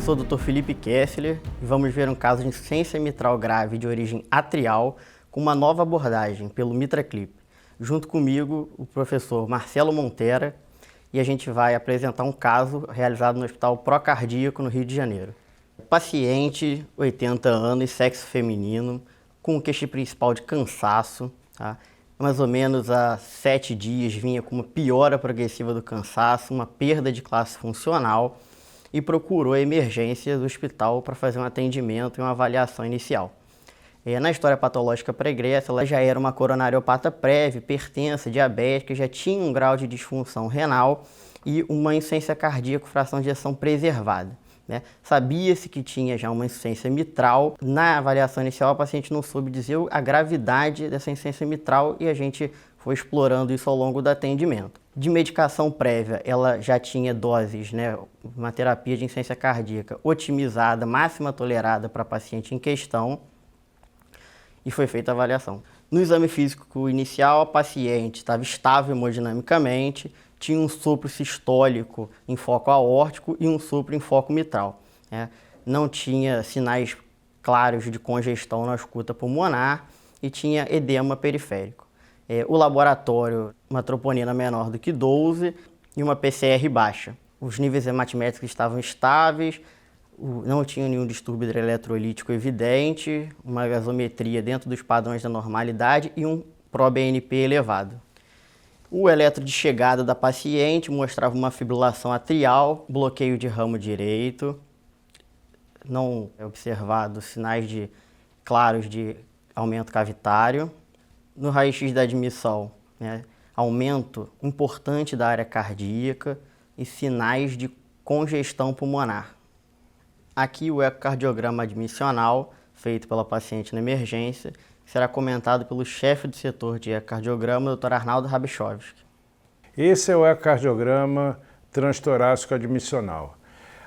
sou o Dr. Felipe Kessler e vamos ver um caso de insuficiência mitral grave de origem atrial com uma nova abordagem pelo MitraClip. Junto comigo, o professor Marcelo Montera, e a gente vai apresentar um caso realizado no Hospital Procardíaco, no Rio de Janeiro. Paciente, 80 anos, sexo feminino, com queixa principal de cansaço, tá? Mais ou menos há 7 dias vinha com uma piora progressiva do cansaço, uma perda de classe funcional, e procurou a emergência do hospital para fazer um atendimento e uma avaliação inicial. Na história patológica pregressa, ela já era uma coronariopata prévia, hipertensa, diabética, já tinha um grau de disfunção renal e uma insuficiência cardíaca com fração de ejeção preservada. Sabia-se que tinha já uma insuficiência mitral. Na avaliação inicial, a paciente não soube dizer a gravidade dessa insuficiência mitral e a gente foi explorando isso ao longo do atendimento. De medicação prévia, ela já tinha doses, uma terapia de insuficiência cardíaca otimizada, máxima tolerada para a paciente em questão, e foi feita a avaliação. No exame físico inicial, a paciente estava estável hemodinamicamente, tinha um sopro sistólico em foco aórtico e um sopro em foco mitral. Não tinha sinais claros de congestão na escuta pulmonar e tinha edema periférico. O laboratório, uma troponina menor do que 12 e uma PCR baixa. Os níveis hematimétricos estavam estáveis, não tinha nenhum distúrbio hidroeletrolítico evidente, uma gasometria dentro dos padrões da normalidade e um ProBNP elevado. O eletro de chegada da paciente mostrava uma fibrilação atrial, bloqueio de ramo direito, não é observado sinais claros de aumento cavitário. No raio-x da admissão, aumento importante da área cardíaca e sinais de congestão pulmonar. Aqui o ecocardiograma admissional, feito pela paciente na emergência, será comentado pelo chefe do setor de ecocardiograma, Dr. Arnaldo Rabichovski. Esse é o ecocardiograma transtorácico admissional.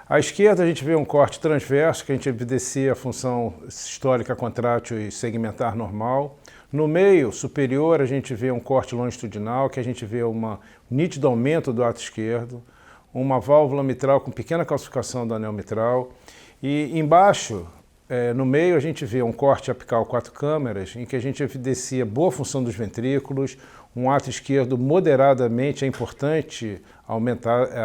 À esquerda a gente vê um corte transverso, que a gente evidencia a função sistólica contrátil e segmentar normal. No meio superior a gente vê um corte longitudinal, que a gente vê um nítido aumento do ato esquerdo, uma válvula mitral com pequena calcificação do anel mitral. E embaixo, no meio, a gente vê um corte apical 4 câmeras, em que a gente evidencia boa função dos ventrículos, um ato esquerdo moderadamente, é importante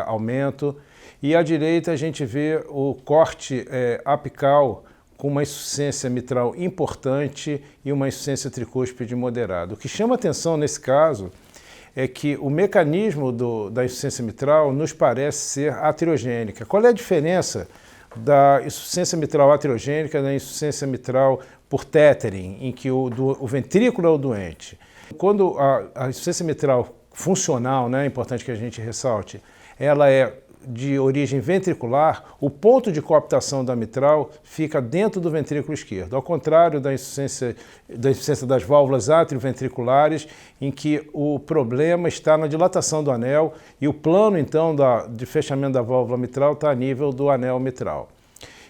aumento. E à direita a gente vê o corte apical com uma insuficiência mitral importante e uma insuficiência tricúspide moderada. O que chama atenção nesse caso é que o mecanismo da insuficiência mitral nos parece ser atriogênica. Qual é a diferença da insuficiência mitral atriogênica e da insuficiência mitral por tethering, em que o ventrículo é o doente? Quando a insuficiência mitral funcional, é importante que a gente ressalte, ela é de origem ventricular, o ponto de coaptação da mitral fica dentro do ventrículo esquerdo, ao contrário da insuficiência das válvulas atrioventriculares, em que o problema está na dilatação do anel e o plano, então, de fechamento da válvula mitral está a nível do anel mitral.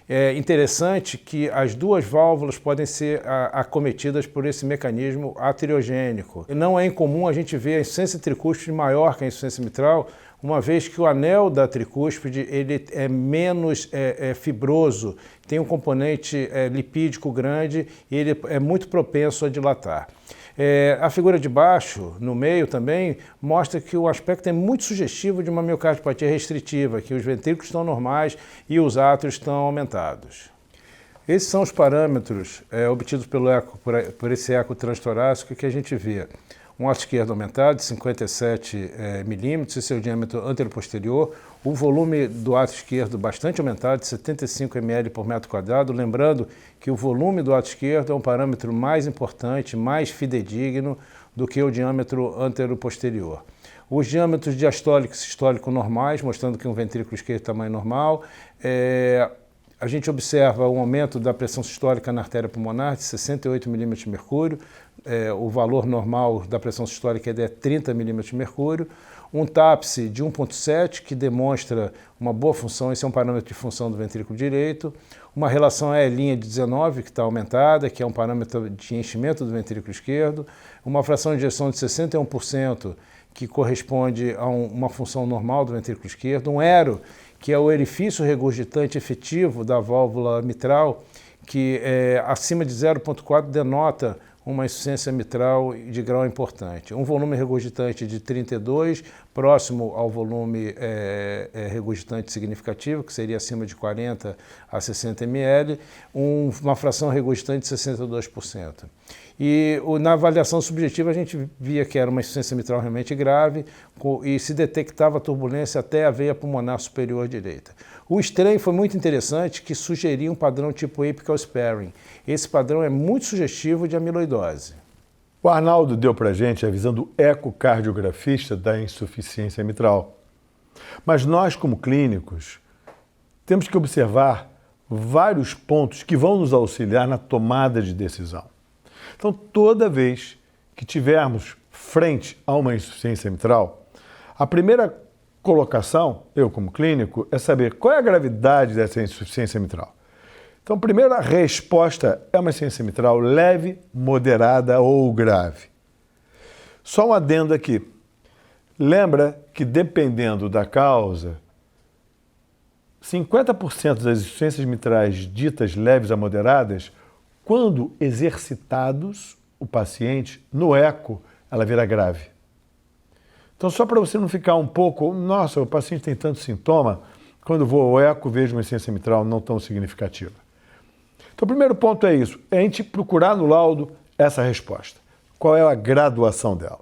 É interessante que as duas válvulas podem ser acometidas por esse mecanismo atriogênico. Não é incomum a gente ver a insuficiência tricúspide maior que a insuficiência mitral, uma vez que o anel da tricúspide ele é menos fibroso, tem um componente lipídico grande e ele é muito propenso a dilatar. A figura de baixo, no meio também, mostra que o aspecto é muito sugestivo de uma miocardiopatia restritiva, que os ventrículos estão normais e os átrios estão aumentados. Esses são os parâmetros obtidos por esse eco transtorácico que a gente vê. Um ato esquerdo aumentado de 57 milímetros e seu diâmetro anteroposterior, o volume do ato esquerdo bastante aumentado, de 75 ml por metro quadrado, lembrando que o volume do ato esquerdo é um parâmetro mais importante, mais fidedigno do que o diâmetro anteroposterior. Os diâmetros diastólico e sistólico normais, mostrando que um ventrículo esquerdo é tamanho normal. A gente observa um aumento da pressão sistólica na artéria pulmonar de 68 milímetros de mercúrio, o valor normal da pressão sistólica é de 30 milímetros de mercúrio, um TAPSE de 1,7, que demonstra uma boa função, esse é um parâmetro de função do ventrículo direito, uma relação E' de 19, que está aumentada, que é um parâmetro de enchimento do ventrículo esquerdo, uma fração de ejeção de 61%, que corresponde a uma função normal do ventrículo esquerdo, um ERO, que é o orifício regurgitante efetivo da válvula mitral, que acima de 0,4 denota uma insuficiência mitral de grau importante. Um volume regurgitante de 32, próximo ao volume regurgitante significativo, que seria acima de 40 a 60 ml, uma fração regurgitante de 62%. E na avaliação subjetiva a gente via que era uma insuficiência mitral realmente grave e se detectava turbulência até a veia pulmonar superior direita. O strain foi muito interessante, que sugeria um padrão tipo apical sparing. Esse padrão é muito sugestivo de amiloidose. O Arnaldo deu para a gente a visão do ecocardiografista da insuficiência mitral. Mas nós, como clínicos, temos que observar vários pontos que vão nos auxiliar na tomada de decisão. Então, toda vez que tivermos frente a uma insuficiência mitral, a primeira colocação, eu como clínico, é saber qual é a gravidade dessa insuficiência mitral. Então, a primeira resposta é uma insuficiência mitral leve, moderada ou grave. Só um adendo aqui. Lembra que, dependendo da causa, 50% das insuficiências mitrais ditas leves a moderadas, quando exercitados, o paciente, no eco, ela vira grave. Então, só para você não ficar um pouco, nossa, o paciente tem tanto sintoma, quando vou ao eco, vejo uma insuficiência mitral não tão significativa. Então, o primeiro ponto é isso, é a gente procurar no laudo essa resposta. Qual é a graduação dela?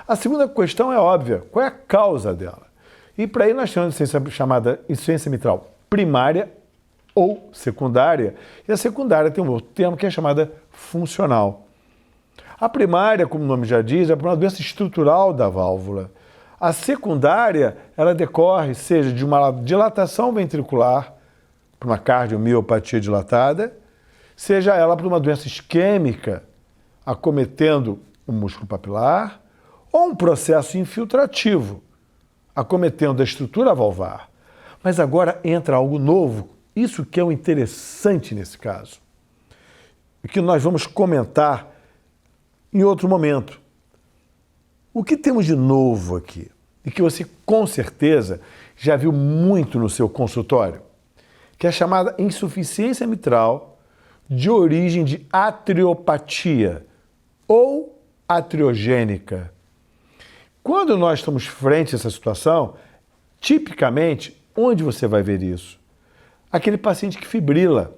A segunda questão é óbvia, qual é a causa dela? E para aí nós temos uma insuficiência chamada insuficiência mitral primária ou secundária, e a secundária tem um outro termo que é chamada funcional. A primária, como o nome já diz, é uma doença estrutural da válvula. A secundária, ela decorre, seja de uma dilatação ventricular, por uma cardiomiopatia dilatada, seja ela por uma doença isquêmica, acometendo o músculo papilar, ou um processo infiltrativo, acometendo a estrutura valvar. Mas agora entra algo novo, isso que é o interessante nesse caso, e que nós vamos comentar em outro momento. O que temos de novo aqui, e que você com certeza já viu muito no seu consultório, que é a chamada insuficiência mitral de origem de atriopatia ou atriogênica. Quando nós estamos frente a essa situação, tipicamente, onde você vai ver isso? Aquele paciente que fibrila.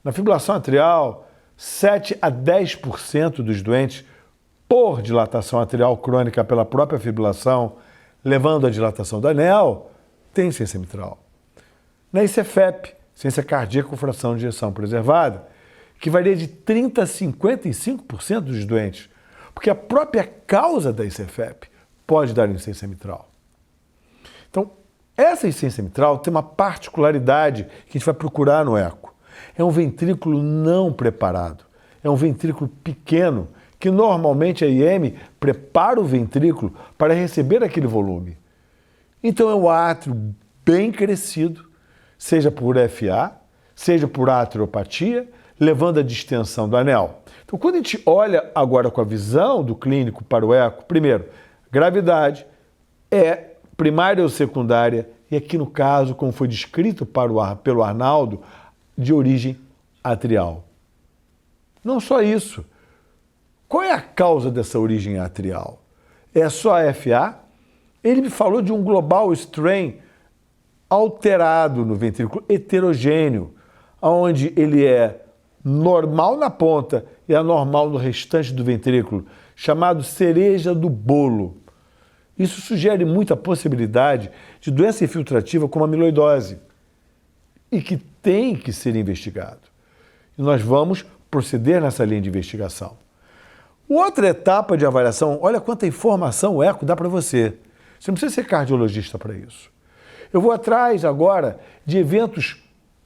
Na fibrilação atrial, 7 a 10% dos doentes, por dilatação atrial crônica pela própria fibrilação, levando à dilatação do anel, tem insuficiência mitral. Na ICFEP, insuficiência cardíaca com fração de ejeção preservada, que varia de 30% a 55% dos doentes, porque a própria causa da ICFEP pode dar insuficiência mitral. Então, essa insuficiência mitral tem uma particularidade que a gente vai procurar no eco. É um ventrículo não preparado, é um ventrículo pequeno, que normalmente a IM prepara o ventrículo para receber aquele volume. Então é um átrio bem crescido, seja por FA, seja por atriopatia, levando à distensão do anel. Então quando a gente olha agora com a visão do clínico para o eco, primeiro, gravidade é primária ou secundária, e aqui no caso, como foi descrito pelo Arnaldo, de origem atrial. Não só isso. Qual é a causa dessa origem atrial? É só a FA? Ele me falou de um global strain alterado no ventrículo, heterogêneo, onde ele é normal na ponta e anormal no restante do ventrículo, chamado cereja do bolo. Isso sugere muita possibilidade de doença infiltrativa como amiloidose e que tem que ser investigado. E nós vamos proceder nessa linha de investigação. Outra etapa de avaliação, olha quanta informação o eco dá para você. Você não precisa ser cardiologista para isso. Eu vou atrás agora de eventos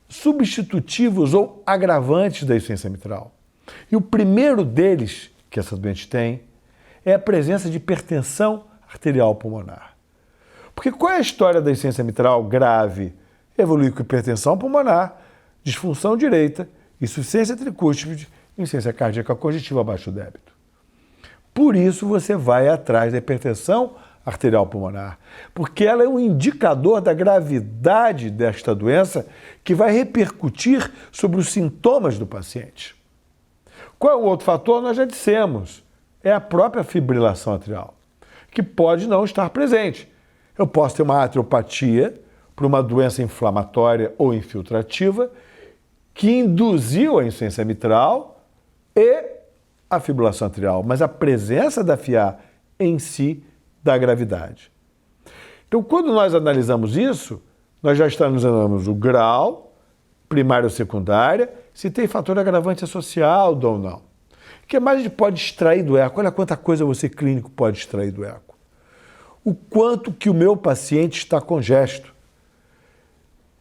substitutivos ou agravantes da insuficiência mitral. E o primeiro deles, que essa doente tem, é a presença de hipertensão arterial pulmonar. Porque qual é a história da insuficiência mitral grave? Evolui com hipertensão pulmonar, disfunção direita, insuficiência tricúspide e insuficiência cardíaca congestiva abaixo do débito. Por isso você vai atrás da hipertensão arterial pulmonar, porque ela é um indicador da gravidade desta doença que vai repercutir sobre os sintomas do paciente. Qual é o outro fator? Nós já dissemos, é a própria fibrilação atrial, que pode não estar presente. Eu posso ter uma atriopatia por uma doença inflamatória ou infiltrativa que induziu a insuficiência mitral e a fibrilação atrial, mas a presença da FA em si dá gravidade. Então, quando nós analisamos isso, nós já analisamos o grau, primária ou secundária, se tem fator agravante associado ou não. O que mais a gente pode extrair do eco? Olha quanta coisa você clínico pode extrair do eco. O quanto que o meu paciente está congesto.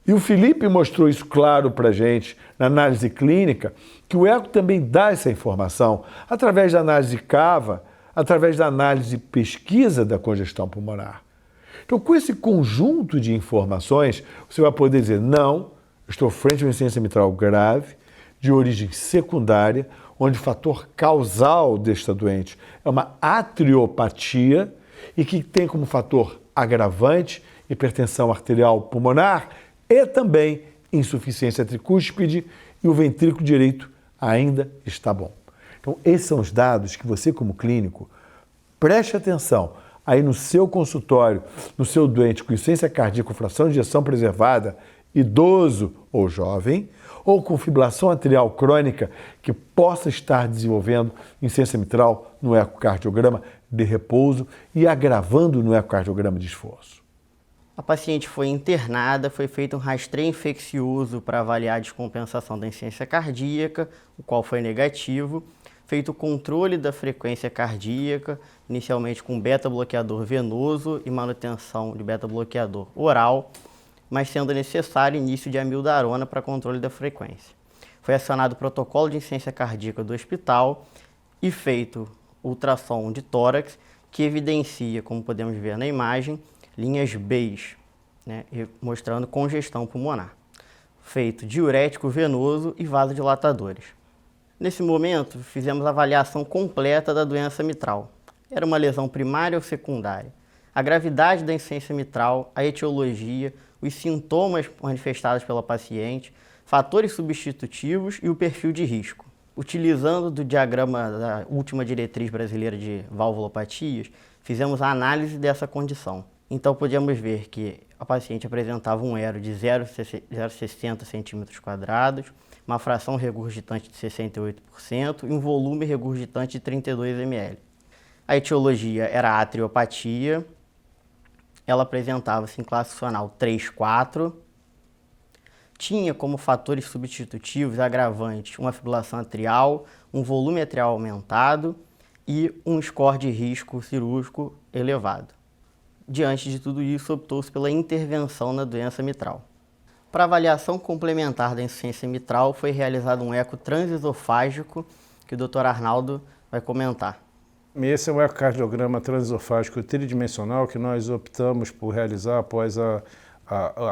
E o Felipe mostrou isso claro para a gente na análise clínica, que o eco também dá essa informação através da análise cava, através da análise pesquisa da congestão pulmonar. Então, com esse conjunto de informações, você vai poder dizer, não, estou frente a uma insuficiência mitral grave, de origem secundária, onde o fator causal desta doente é uma atriopatia e que tem como fator agravante hipertensão arterial pulmonar e também insuficiência tricúspide e o ventrículo direito ainda está bom. Então, esses são os dados que você, como clínico, preste atenção aí no seu consultório, no seu doente com insuficiência cardíaca com fração de ejeção preservada, idoso ou jovem, ou com fibrilação atrial crônica que possa estar desenvolvendo insuficiência mitral no ecocardiograma de repouso e agravando no ecocardiograma de esforço. A paciente foi internada, foi feito um rastreio infeccioso para avaliar a descompensação da insuficiência cardíaca, o qual foi negativo, feito o controle da frequência cardíaca, inicialmente com beta-bloqueador venoso e manutenção de beta-bloqueador oral, mas sendo necessário início de amiodarona para controle da frequência. Foi acionado o protocolo de insuficiência cardíaca do hospital e feito ultrassom de tórax, que evidencia, como podemos ver na imagem, linhas beige, né, mostrando congestão pulmonar. Feito diurético venoso e vasodilatadores. Nesse momento, fizemos a avaliação completa da doença mitral. Era uma lesão primária ou secundária? A gravidade da insuficiência mitral, a etiologia, os sintomas manifestados pela paciente, fatores substitutivos e o perfil de risco. Utilizando do diagrama da última diretriz brasileira de valvulopatias, fizemos a análise dessa condição. Então, podíamos ver que a paciente apresentava um ERO de 0,60 cm², uma fração regurgitante de 68% e um volume regurgitante de 32 ml. A etiologia era a atriopatia, ela apresentava-se em classe funcional 3-4, tinha como fatores substitutivos agravantes uma fibrilação atrial, um volume atrial aumentado e um score de risco cirúrgico elevado. Diante de tudo isso, optou-se pela intervenção na doença mitral. Para avaliação complementar da insuficiência mitral, foi realizado um eco transesofágico, que o Dr. Arnaldo vai comentar. Esse é o ecocardiograma transesofágico tridimensional que nós optamos por realizar após a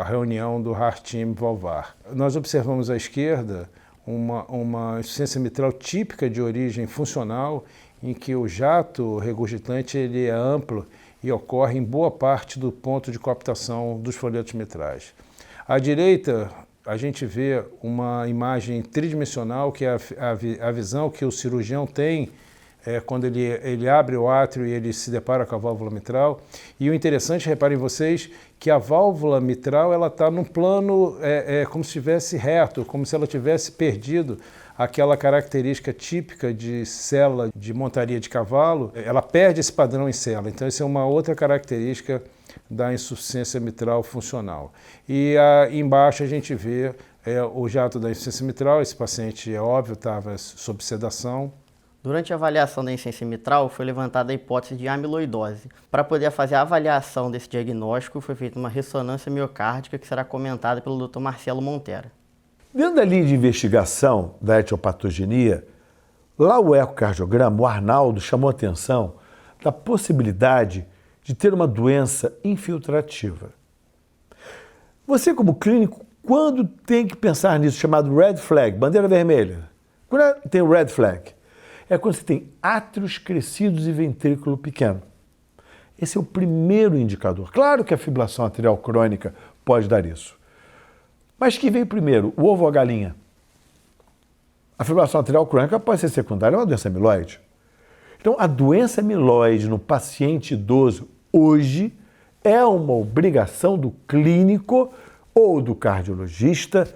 reunião do Heart Team Valvar. Nós observamos à esquerda uma insuficiência mitral típica de origem funcional, em que o jato regurgitante ele é amplo e ocorre em boa parte do ponto de coaptação dos folhetos mitrais. À direita, a gente vê uma imagem tridimensional, que é a visão que o cirurgião tem quando ele abre o átrio e ele se depara com a válvula mitral. E o interessante, reparem vocês, que a válvula mitral está num plano como se estivesse reto, como se ela tivesse perdido aquela característica típica de cela de montaria de cavalo, ela perde esse padrão em cela. Então, essa é uma outra característica da insuficiência mitral funcional. E embaixo a gente vê o jato da insuficiência mitral. Esse paciente, é óbvio, estava sob sedação. Durante a avaliação da insuficiência mitral, foi levantada a hipótese de amiloidose. Para poder fazer a avaliação desse diagnóstico, foi feita uma ressonância miocárdica que será comentada pelo Dr. Marcelo Montera. Dentro da linha de investigação da etiopatogenia, lá o ecocardiograma, o Arnaldo chamou a atenção da possibilidade de ter uma doença infiltrativa. Você, como clínico, quando tem que pensar nisso, chamado red flag, bandeira vermelha? Quando tem o red flag? É quando você tem átrios crescidos e ventrículo pequeno. Esse é o primeiro indicador. Claro que a fibrilação atrial crônica pode dar isso. Mas que veio primeiro, o ovo ou a galinha? A fibrilação atrial crônica pode ser secundária a uma doença amiloide. Então, a doença amiloide no paciente idoso, hoje, é uma obrigação do clínico ou do cardiologista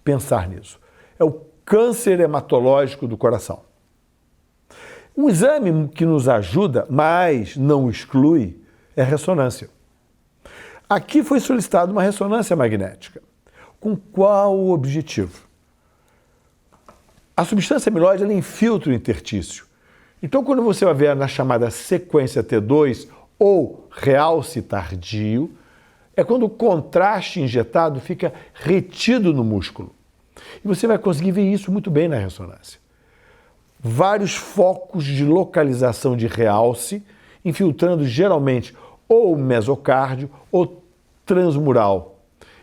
pensar nisso. É o câncer hematológico do coração. Um exame que nos ajuda, mas não exclui, é a ressonância. Aqui foi solicitada uma ressonância magnética. Com qual objetivo? A substância amiloide ela infiltra o intertício. Então, quando você vai ver na chamada sequência T2 ou realce tardio, é quando o contraste injetado fica retido no músculo. E você vai conseguir ver isso muito bem na ressonância. Vários focos de localização de realce, infiltrando geralmente ou o mesocárdio ou transmural.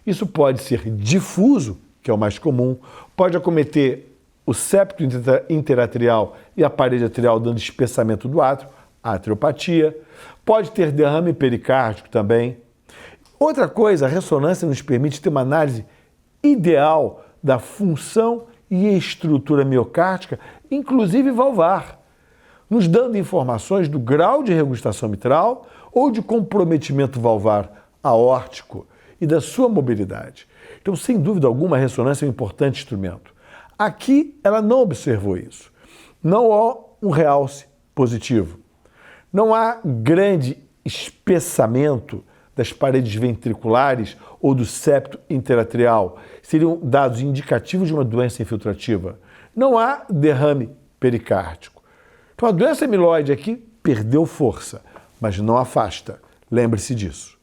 Isso pode ser difuso, que é o mais comum, pode acometer o septo interatrial e a parede atrial, dando espessamento do átrio, atriopatia. Pode ter derrame pericárdico também. Outra coisa, a ressonância nos permite ter uma análise ideal da função e estrutura miocárdica, inclusive valvar, nos dando informações do grau de regurgitação mitral ou de comprometimento valvar aórtico e da sua mobilidade. Então, sem dúvida alguma, a ressonância é um importante instrumento. Aqui, ela não observou isso. Não há um realce positivo. Não há grande espessamento das paredes ventriculares ou do septo interatrial. Seriam dados indicativos de uma doença infiltrativa. Não há derrame pericárdico. Então, a doença amiloide aqui perdeu força, mas não afasta. Lembre-se disso.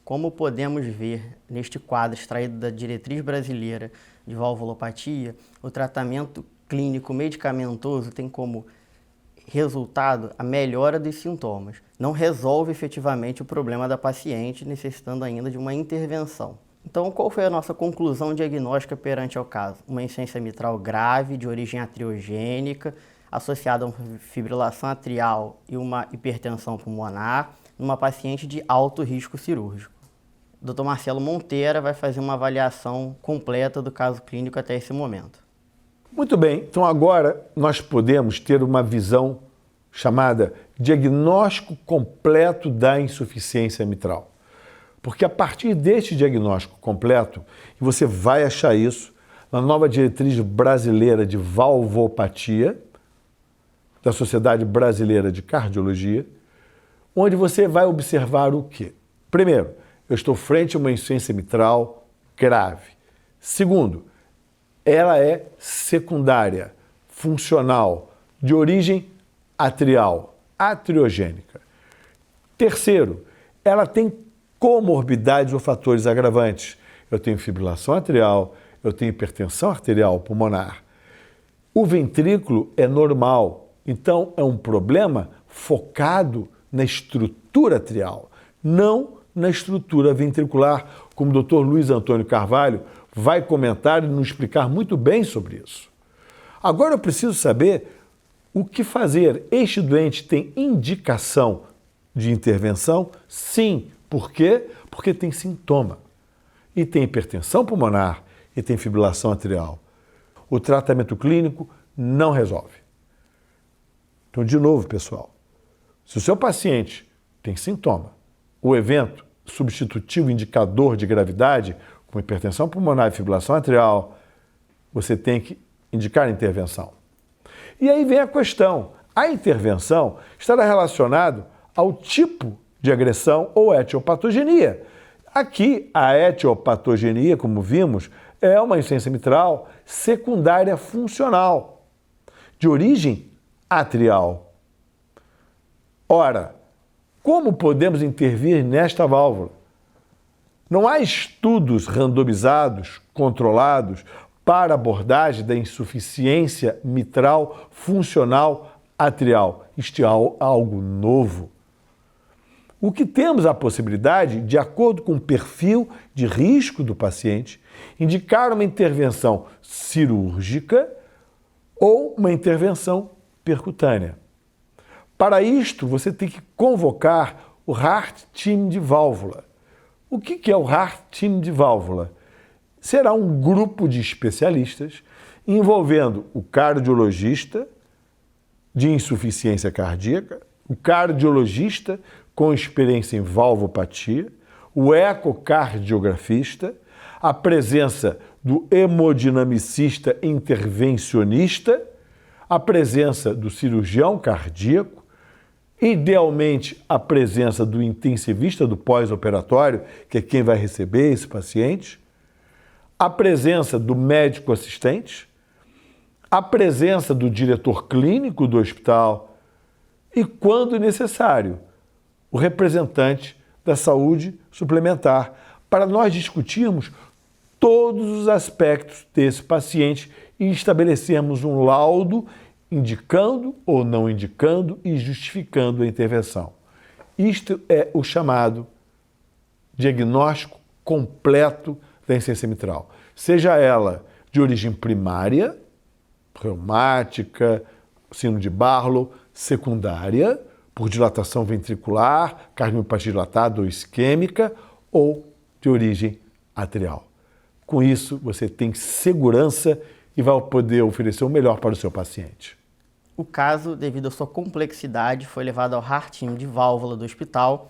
Como podemos ver neste quadro extraído da Diretriz Brasileira de Valvulopatia, o tratamento clínico medicamentoso tem como resultado a melhora dos sintomas. Não resolve efetivamente o problema da paciente, necessitando ainda de uma intervenção. Então, qual foi a nossa conclusão diagnóstica perante ao caso? Uma insuficiência mitral grave, de origem atriogênica, associada a uma fibrilação atrial e uma hipertensão pulmonar, numa paciente de alto risco cirúrgico. O Dr. Marcelo Monteira vai fazer uma avaliação completa do caso clínico até esse momento. Muito bem, então agora nós podemos ter uma visão chamada diagnóstico completo da insuficiência mitral. Porque a partir deste diagnóstico completo, e você vai achar isso na nova Diretriz Brasileira de Valvopatia, da Sociedade Brasileira de Cardiologia, onde você vai observar o quê? Primeiro, eu estou frente a uma insuficiência mitral grave. Segundo, ela é secundária, funcional, de origem atrial, atriogênica. Terceiro, ela tem comorbidades ou fatores agravantes. Eu tenho fibrilação atrial, eu tenho hipertensão arterial pulmonar. O ventrículo é normal, então é um problema focado na estrutura atrial, não na estrutura ventricular, como o Dr. Luiz Antônio Carvalho vai comentar e nos explicar muito bem sobre isso. Agora eu preciso saber o que fazer. Este doente tem indicação de intervenção? Sim. Por quê? Porque tem sintoma. E tem hipertensão pulmonar e tem fibrilação atrial. O tratamento clínico não resolve. Então, de novo, pessoal, se o seu paciente tem sintoma, o evento substitutivo indicador de gravidade, como hipertensão pulmonar e fibrilação atrial, você tem que indicar a intervenção. E aí vem a questão, a intervenção estará relacionada ao tipo de agressão ou etiopatogenia. Aqui, a etiopatogenia, como vimos, é uma insuficiência mitral secundária funcional, de origem atrial. Ora, como podemos intervir nesta válvula? Não há estudos randomizados, controlados, para abordagem da insuficiência mitral funcional atrial. Isto é algo novo. O que temos a possibilidade, de acordo com o perfil de risco do paciente, indicar uma intervenção cirúrgica ou uma intervenção percutânea. Para isto, você tem que convocar o Heart Team de válvula. O que é o Heart Team de válvula? Será um grupo de especialistas envolvendo o cardiologista de insuficiência cardíaca, o cardiologista com experiência em valvopatia, o ecocardiografista, a presença do hemodinamicista intervencionista, a presença do cirurgião cardíaco, idealmente a presença do intensivista do pós-operatório, que é quem vai receber esse paciente, a presença do médico assistente, a presença do diretor clínico do hospital e, quando necessário, o representante da saúde suplementar, para nós discutirmos todos os aspectos desse paciente e estabelecermos um laudo indicando ou não indicando e justificando a intervenção. Isto é o chamado diagnóstico completo da insuficiência mitral, seja ela de origem primária, reumática, síndrome de Barlow, secundária, por dilatação ventricular, cardiomiopatia dilatada ou isquêmica, ou de origem atrial. Com isso, você tem segurança e vai poder oferecer o melhor para o seu paciente. O caso, devido à sua complexidade, foi levado ao Heart Team de válvula do hospital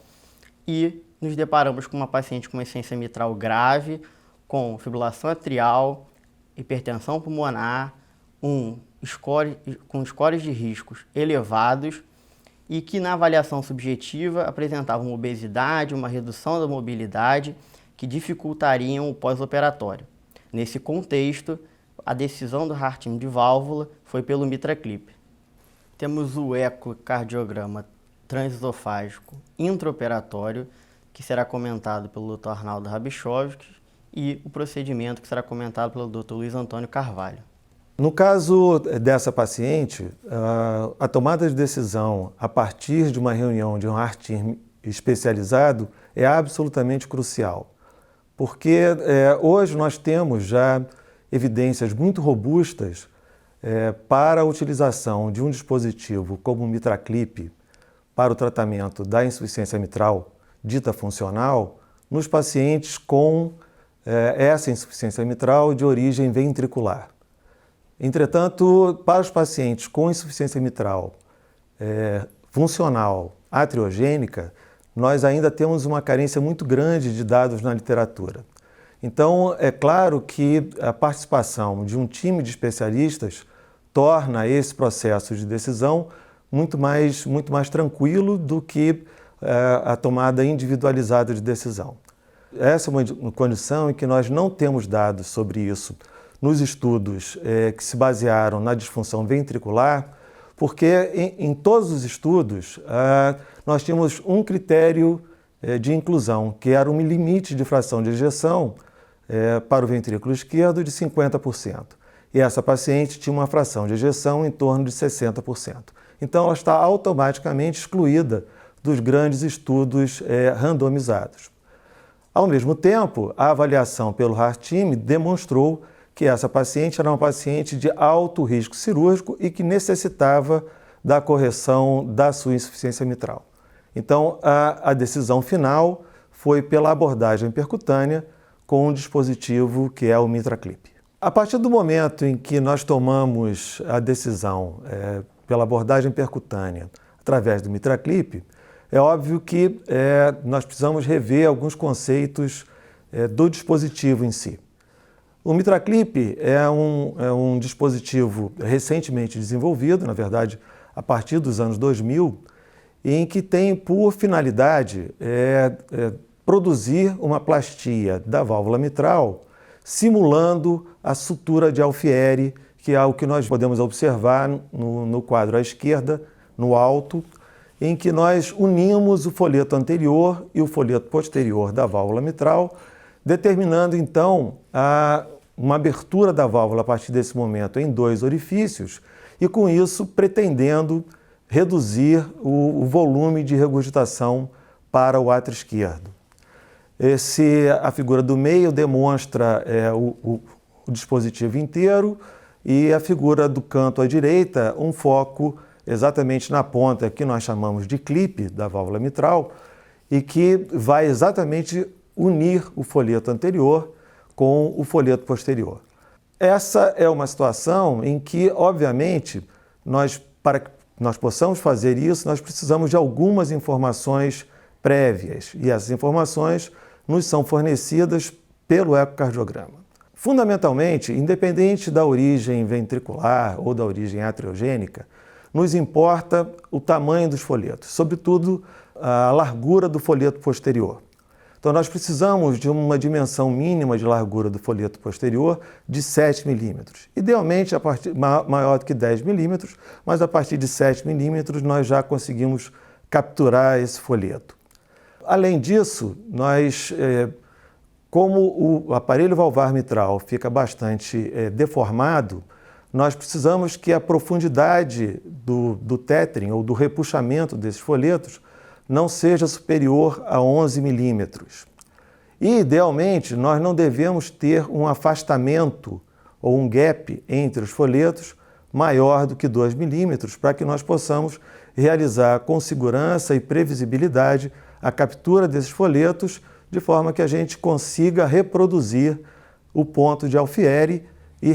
e nos deparamos com uma paciente com uma insuficiência mitral grave, com fibrilação atrial, hipertensão pulmonar, com scores de riscos elevados e que na avaliação subjetiva apresentava uma obesidade, uma redução da mobilidade que dificultariam o pós-operatório. Nesse contexto, a decisão do Heart Team de válvula foi pelo MitraClip. Temos o ecocardiograma transesofágico intraoperatório, que será comentado pelo Dr. Arnaldo Rabichovski, e o procedimento que será comentado pelo Dr. Luiz Antônio Carvalho. No caso dessa paciente, a tomada de decisão a partir de uma reunião de um Heart Team especializado é absolutamente crucial, porque hoje nós temos já evidências muito robustas para a utilização de um dispositivo como o MitraClip para o tratamento da insuficiência mitral dita funcional nos pacientes com essa insuficiência mitral de origem ventricular. Entretanto, para os pacientes com insuficiência mitral funcional atriogênica, nós ainda temos uma carência muito grande de dados na literatura. Então, é claro que a participação de um time de especialistas torna esse processo de decisão muito mais tranquilo do que a tomada individualizada de decisão. Essa é uma condição em que nós não temos dados sobre isso nos estudos que se basearam na disfunção ventricular, porque em todos os estudos nós tínhamos um critério de inclusão, que era um limite de fração de ejeção para o ventrículo esquerdo de 50%. E essa paciente tinha uma fração de ejeção em torno de 60%. Então ela está automaticamente excluída dos grandes estudos randomizados. Ao mesmo tempo, a avaliação pelo Heart Team demonstrou que essa paciente era uma paciente de alto risco cirúrgico e que necessitava da correção da sua insuficiência mitral. Então, a decisão final foi pela abordagem percutânea com um dispositivo que é o MitraClip. A partir do momento em que nós tomamos a decisão pela abordagem percutânea através do MitraClip, é óbvio que nós precisamos rever alguns conceitos do dispositivo em si. O MitraClip é um dispositivo recentemente desenvolvido, na verdade, a partir dos anos 2000, em que tem por finalidade produzir uma plastia da válvula mitral simulando a sutura de Alfieri, que é o que nós podemos observar no quadro à esquerda, no alto, em que nós unimos o folheto anterior e o folheto posterior da válvula mitral, determinando então uma abertura da válvula a partir desse momento em 2 orifícios e com isso pretendendo reduzir o volume de regurgitação para o átrio esquerdo. A figura do meio demonstra o dispositivo inteiro e a figura do canto à direita um foco exatamente na ponta que nós chamamos de clipe da válvula mitral e que vai exatamente unir o folheto anterior com o folheto posterior. Essa é uma situação em que, obviamente, para que nós possamos fazer isso, nós precisamos de algumas informações prévias, e essas informações nos são fornecidas pelo ecocardiograma. Fundamentalmente, independente da origem ventricular ou da origem atriogênica, nos importa o tamanho dos folhetos, sobretudo a largura do folheto posterior. Então, nós precisamos de uma dimensão mínima de largura do folheto posterior de 7 milímetros. Idealmente, maior do que 10 milímetros, mas a partir de 7 milímetros nós já conseguimos capturar esse folheto. Além disso, como o aparelho valvar mitral fica bastante deformado, nós precisamos que a profundidade do tethering ou do repuxamento desses folhetos não seja superior a 11 milímetros. E, idealmente, nós não devemos ter um afastamento ou um gap entre os folhetos maior do que 2 milímetros para que nós possamos realizar com segurança e previsibilidade a captura desses folhetos de forma que a gente consiga reproduzir o ponto de Alfieri e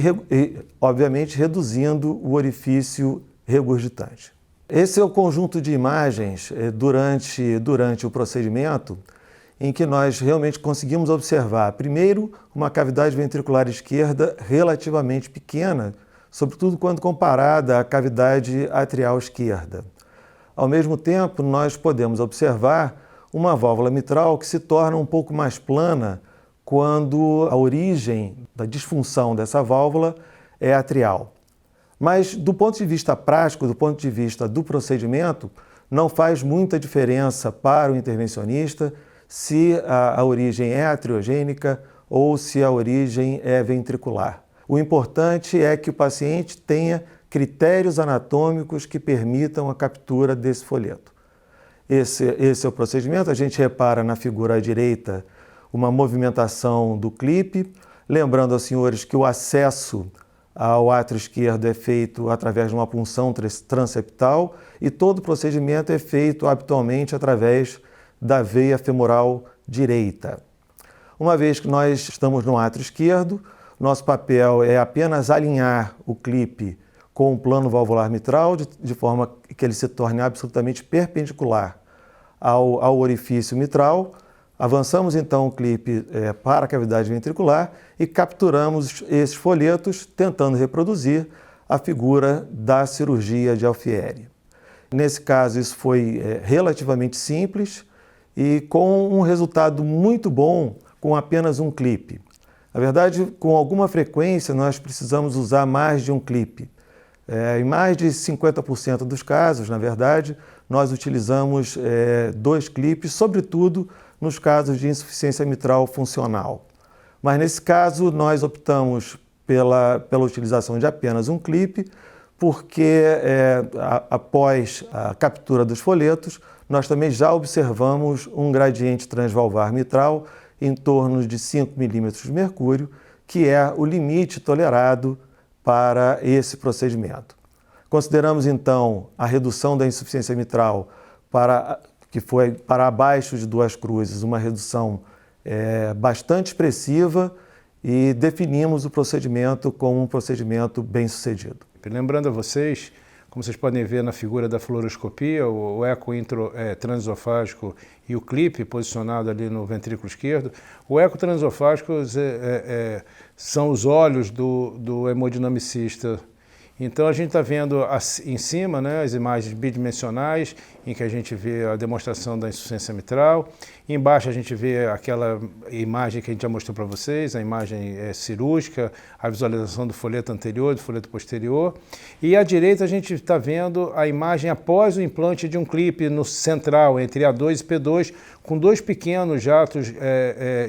obviamente, reduzindo o orifício regurgitante. Esse é o conjunto de imagens durante o procedimento em que nós realmente conseguimos observar, primeiro, uma cavidade ventricular esquerda relativamente pequena, sobretudo quando comparada à cavidade atrial esquerda. Ao mesmo tempo, nós podemos observar uma válvula mitral que se torna um pouco mais plana quando a origem da disfunção dessa válvula é atrial. Mas, do ponto de vista prático, do ponto de vista do procedimento, não faz muita diferença para o intervencionista se a origem é atriogênica ou se a origem é ventricular. O importante é que o paciente tenha critérios anatômicos que permitam a captura desse folheto. Esse é o procedimento. A gente repara na figura à direita uma movimentação do clipe, lembrando aos senhores que o acesso ao átrio esquerdo é feito através de uma punção transeptal e todo o procedimento é feito habitualmente através da veia femoral direita. Uma vez que nós estamos no átrio esquerdo, nosso papel é apenas alinhar o clipe com o plano valvular mitral de forma que ele se torne absolutamente perpendicular ao orifício mitral. Avançamos então o clipe para a cavidade ventricular e capturamos esses folhetos, tentando reproduzir a figura da cirurgia de Alfieri. Nesse caso, isso foi relativamente simples e com um resultado muito bom com apenas um clipe. Na verdade, com alguma frequência, nós precisamos usar mais de um clipe. Em mais de 50% dos casos, na verdade, nós utilizamos 2 clipes, sobretudo nos casos de insuficiência mitral funcional. Mas nesse caso nós optamos pela utilização de apenas um clipe, porque após a captura dos folhetos, nós também já observamos um gradiente transvalvar mitral em torno de 5 milímetros de mercúrio, que é o limite tolerado para esse procedimento. Consideramos então a redução da insuficiência mitral que foi para abaixo de 2 cruzes, uma redução bastante expressiva, e definimos o procedimento como um procedimento bem sucedido. Lembrando a vocês, como vocês podem ver na figura da fluoroscopia, o eco transesofágico e o clipe posicionado ali no ventrículo esquerdo, o eco transesofágico são os olhos do hemodinamicista. Então a gente está vendo em cima, né, as imagens bidimensionais, em que a gente vê a demonstração da insuficiência mitral. Embaixo a gente vê aquela imagem que a gente já mostrou para vocês, a imagem cirúrgica, a visualização do folheto anterior, do folheto posterior. E à direita a gente está vendo a imagem após o implante de um clipe no central, entre A2 e P2, com 2 pequenos jatos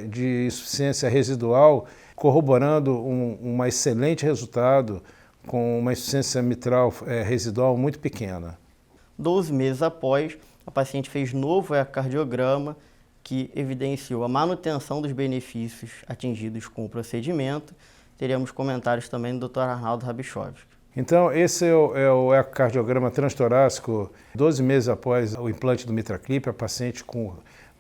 de insuficiência residual, corroborando um excelente resultado, com uma insuficiência mitral residual muito pequena. 12 meses após, a paciente fez novo ecocardiograma que evidenciou a manutenção dos benefícios atingidos com o procedimento. Teremos comentários também do Dr. Arnaldo Rabichovski. Então, esse é o ecocardiograma transtorácico, 12 meses após o implante do MitraClip, a paciente com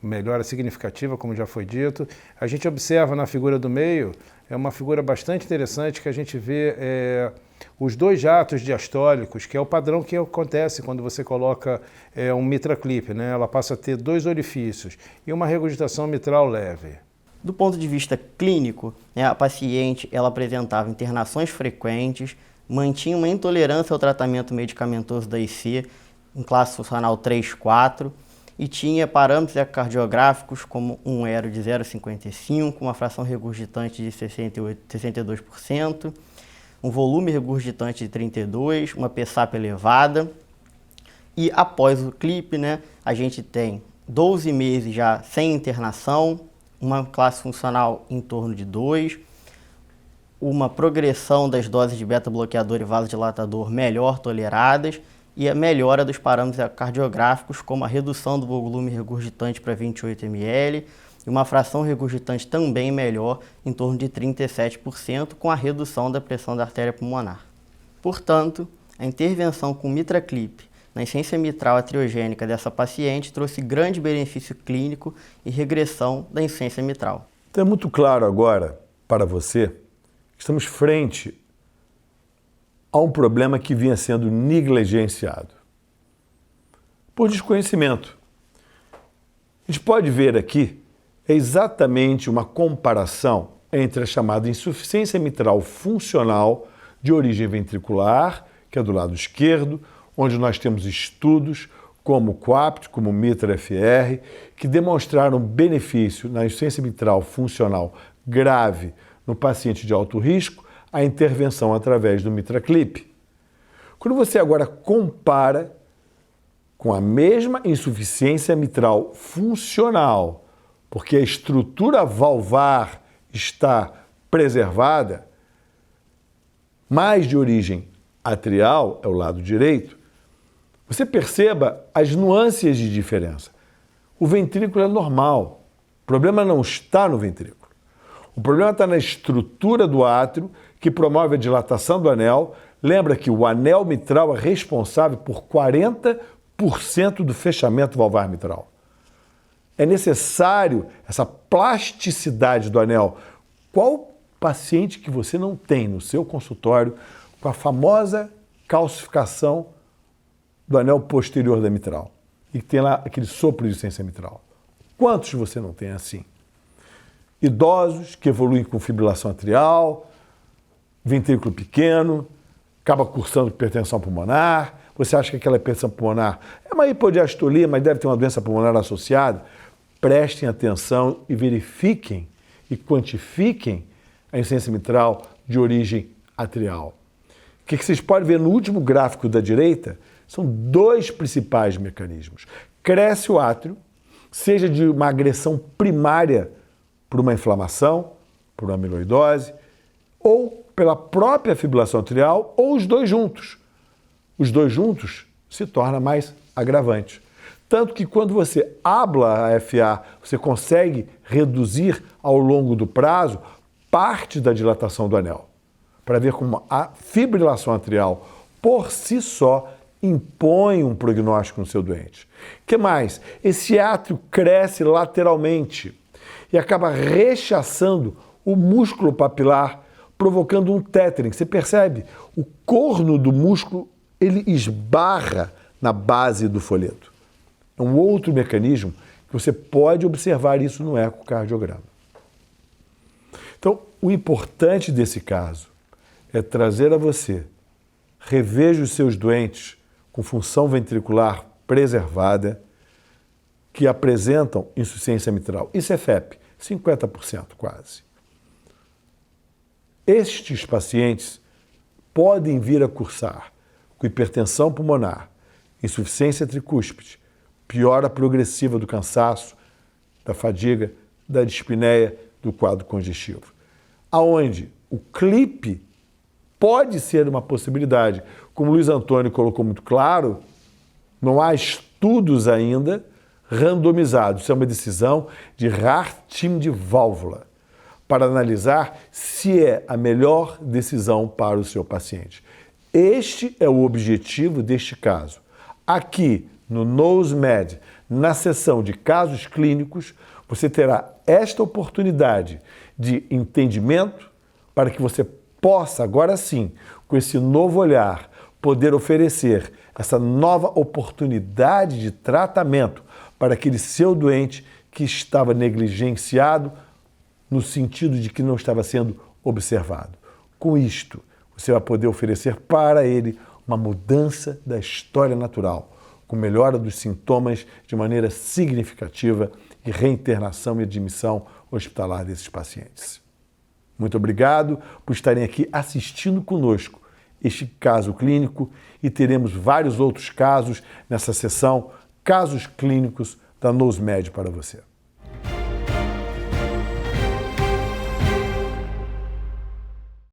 melhora significativa, como já foi dito. A gente observa na figura do meio, é uma figura bastante interessante que a gente vê os dois jatos diastólicos, que é o padrão que acontece quando você coloca um MitraClip, né? Ela passa a ter 2 orifícios e uma regurgitação mitral leve. Do ponto de vista clínico, né, a paciente ela apresentava internações frequentes, mantinha uma intolerância ao tratamento medicamentoso da IC, em classe funcional 3-4, e tinha parâmetros ecocardiográficos como um ERO de 0,55, uma fração regurgitante de 62%, um volume regurgitante de 32%, uma PSAP elevada. E após o clipe, né, a gente tem 12 meses já sem internação, uma classe funcional em torno de 2, uma progressão das doses de beta-bloqueador e vasodilatador melhor toleradas, e a melhora dos parâmetros cardiográficos, como a redução do volume regurgitante para 28 ml e uma fração regurgitante também melhor, em torno de 37%, com a redução da pressão da artéria pulmonar. Portanto, a intervenção com MitraClip na insuficiência mitral atriogênica dessa paciente trouxe grande benefício clínico e regressão da insuficiência mitral. Então é muito claro agora para você que estamos frente a um problema que vinha sendo negligenciado por desconhecimento. A gente pode ver aqui exatamente uma comparação entre a chamada insuficiência mitral funcional de origem ventricular, que é do lado esquerdo, onde nós temos estudos como o QAPT, como o MITRA-FR, que demonstraram benefício na insuficiência mitral funcional grave no paciente de alto risco, a intervenção através do MitraClip. Quando você agora compara com a mesma insuficiência mitral funcional, porque a estrutura valvar está preservada, mais de origem atrial, é o lado direito, você perceba as nuances de diferença. O ventrículo é normal, o problema não está no ventrículo. O problema está na estrutura do átrio, que promove a dilatação do anel. Lembra que o anel mitral é responsável por 40% do fechamento valvar mitral. É necessário essa plasticidade do anel. Qual paciente que você não tem no seu consultório com a famosa calcificação do anel posterior da mitral e que tem lá aquele sopro de insuficiência mitral? Quantos você não tem assim? Idosos que evoluem com fibrilação atrial, ventrículo pequeno, acaba cursando hipertensão pulmonar, você acha que aquela hipertensão pulmonar é uma hipodiastolia, mas deve ter uma doença pulmonar associada? Prestem atenção e verifiquem e quantifiquem a insuficiência mitral de origem atrial. O que vocês podem ver no último gráfico da direita são 2 principais mecanismos. Cresce o átrio, seja de uma agressão primária por uma inflamação, por uma amiloidose, ou pela própria fibrilação atrial, ou os 2 juntos. Os 2 juntos se torna mais agravante. Tanto que quando você abla a FA, você consegue reduzir ao longo do prazo parte da dilatação do anel, para ver como a fibrilação atrial por si só impõe um prognóstico no seu doente. O que mais? Esse átrio cresce lateralmente e acaba rechaçando o músculo papilar, provocando um tethering. Você percebe? O corno do músculo ele esbarra na base do folheto. É um outro mecanismo que você pode observar isso no ecocardiograma. Então, o importante desse caso é trazer a você, reveja os seus doentes com função ventricular preservada, que apresentam insuficiência mitral e CFEP, 50% quase. Estes pacientes podem vir a cursar com hipertensão pulmonar, insuficiência tricúspide, piora progressiva do cansaço, da fadiga, da dispneia, do quadro congestivo. Aonde o clipe pode ser uma possibilidade. Como o Luiz Antônio colocou muito claro, não há estudos ainda randomizados. Isso é uma decisão de Heart Team de válvula, para analisar se é a melhor decisão para o seu paciente. Este é o objetivo deste caso. Aqui, no NOSMED, na seção de casos clínicos, você terá esta oportunidade de entendimento para que você possa, agora sim, com esse novo olhar, poder oferecer essa nova oportunidade de tratamento para aquele seu doente que estava negligenciado no sentido de que não estava sendo observado. Com isto, você vai poder oferecer para ele uma mudança da história natural, com melhora dos sintomas de maneira significativa e reinternação e admissão hospitalar desses pacientes. Muito obrigado por estarem aqui assistindo conosco este caso clínico e teremos vários outros casos nessa sessão Casos Clínicos da NOSMED para você.